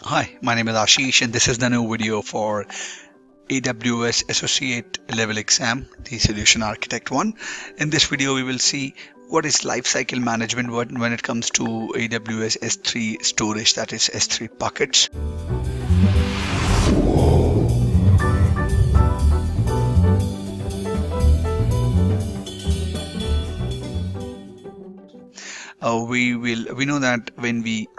Hi, my name is Ashish and this is the new video for AWS Associate Level Exam, the Solution Architect one. In this video, we will see what is lifecycle management when it comes to AWS S3 storage, that is S3 buckets. We know that when we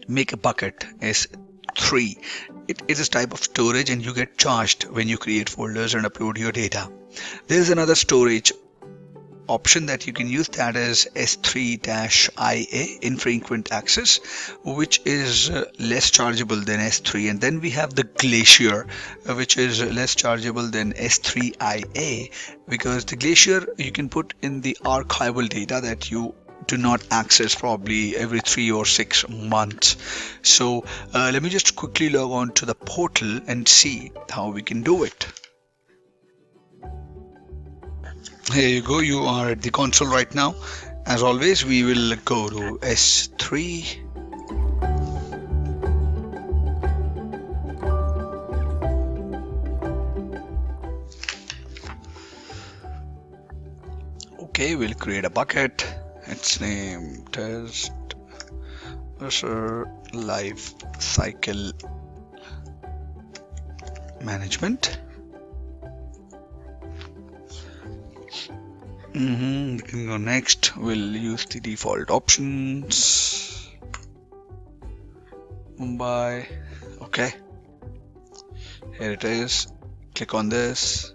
make a bucket S3, it is a type of storage and you get charged when you create folders and upload your data. There is another storage option that you can use, that is S3-IA, infrequent access, which is less chargeable than S3. And then we have the Glacier, which is less chargeable than S3-IA, because the Glacier you can put in the archival data that you do not access probably every 3 or 6 months. So let me just quickly log on to the portal and see how we can do it. Here you go, you are at the console right now. As always, we will go to S3. Okay, we'll create a bucket. It's named Test Azure Lifecycle Management. We can go next. We'll use the default options. Mumbai. Okay. Here it is. Click on this.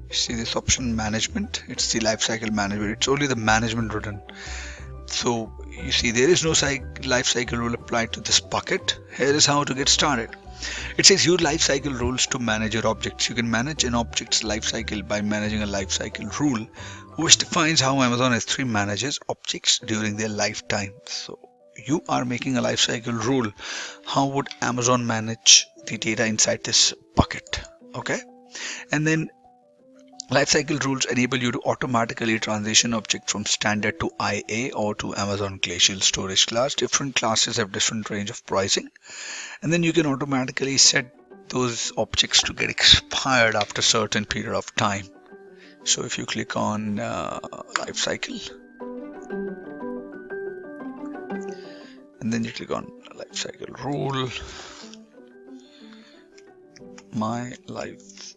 You see this option, management. It's the lifecycle management. It's only the management written. So you see there is no lifecycle rule applied to this bucket. Here is how to get started. It says use lifecycle rules to manage your objects. You can manage an object's lifecycle by managing a lifecycle rule, which defines how Amazon S3 manages objects during their lifetime. So you are making a lifecycle rule. How would Amazon manage the data inside this bucket? Okay, and then lifecycle rules enable you to automatically transition objects from standard to IA or to Amazon Glacial storage class. Different classes have different range of pricing, and then you can automatically set those objects to get expired after a certain period of time. So if you click on lifecycle and then you click on lifecycle rule, my lifecycle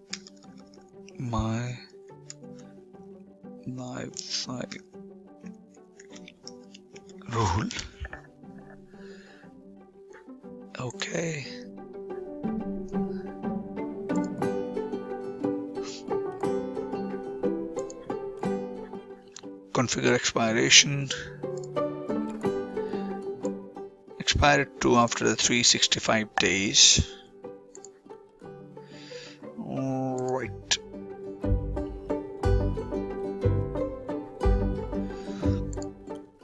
rule. Okay. Configure expiration. Expire it to after the 365 days. Right.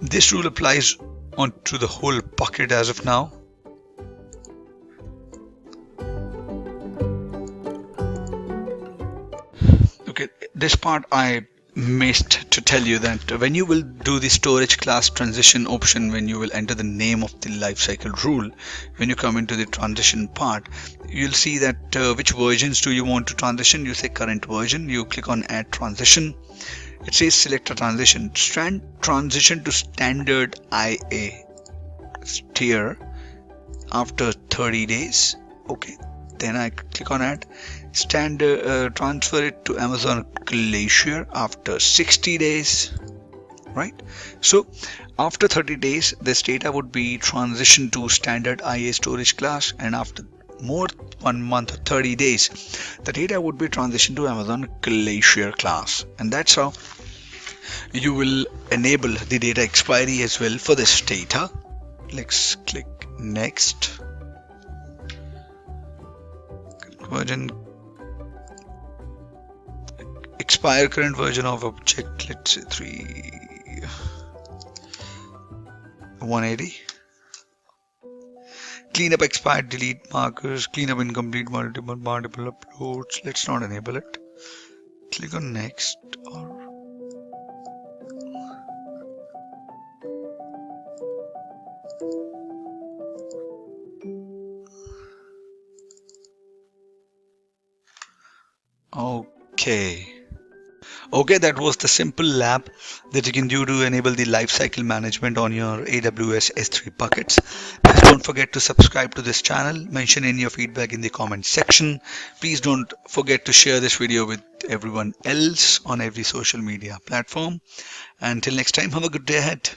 This rule applies onto the whole bucket as of now. Okay, this part I missed to tell you that when you will do the storage class transition option, when you will enter the name of the lifecycle rule, when you come into the transition part, you'll see that which versions do you want to transition. You say current version, you click on add transition. It says select a transition. Transition to standard IA tier after 30 days. Okay, then I click on add. Standard transfer it to Amazon Glacier after 60 days. Right, so after 30 days this data would be transitioned to standard IA storage class, and after more 1 month or 30 days the data would be transitioned to Amazon Glacier class. And that's how you will enable the data expiry as well for this data. Let's click next. Version expire current version of object, let's say 180. Clean up expired, delete markers, clean up incomplete multiple uploads. Let's not enable it. Click on next. Okay, that was the simple lab that you can do to enable the lifecycle management on your AWS S3 buckets. Please don't forget to subscribe to this channel. Mention in your feedback in the comment section. Please don't forget to share this video with everyone else on every social media platform. Until next time, have a good day ahead.